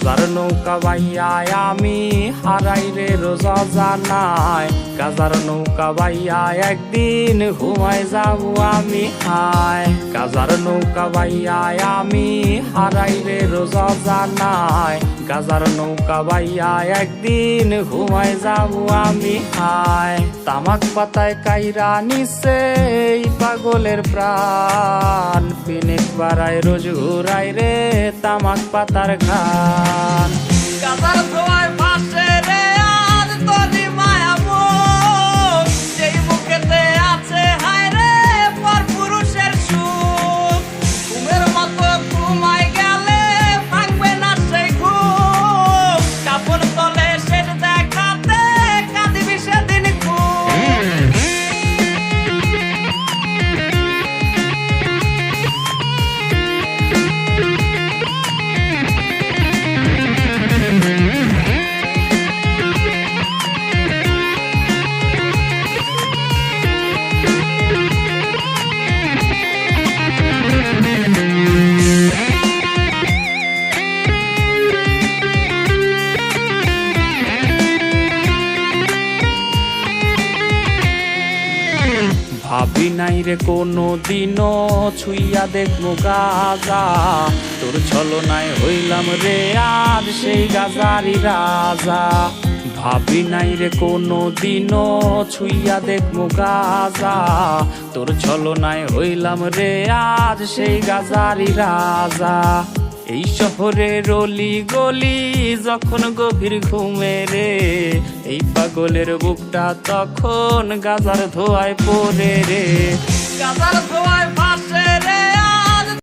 গাজার নৌকা বাইয়া আমি হারাই রে রোজা জানাই, গাজার নৌকা বাইয়া একদিন ঘুমাই যাবো আমি হায়। গাজার নৌকা বাইয়া আমি হারাই রে রোজা জানাই, গাজার নৌকা বাইয়া একদিন ঘুমাই যাবো আমি হায়। তামাক পাতায় কাইরা নিছে এই পাগলের প্রাণ, পিনিক বাড়ায় রোজ ঘুরাই রে তামাক পাতার খান। গাজার ধোয়ায় ভাসে রে আজ তোরি মায়া মুখ, যেই মুখেতে আছে হায় রে পর পুরুষের সুখ। ঘুমের মতো ঘুমায় গেলে ভাঙবে না সেই ঘুম, কাপড় তলে সেট দেখাতে কাঁদিবি সেদিন খুব। ভাবি নাই রে কোনো দিনও ছুইয়া দেখবো গাজা, তোর ছলনায় হইলাম রে আজ সেই গাজারি রাজা। ভাবি নাই রে কোনো দিনও ছুইয়া দেখবো গাজা, তোর ছলনায় হইলাম রে আজ সেই গাজারি রাজা। এই শহরের অলি গলি যখন গভীর ঘুমে রে, এই পাগলের বুকটা তখন গাজার ধোয়ায় পড়ে রে। গাজার ধোয়ায় ভাসে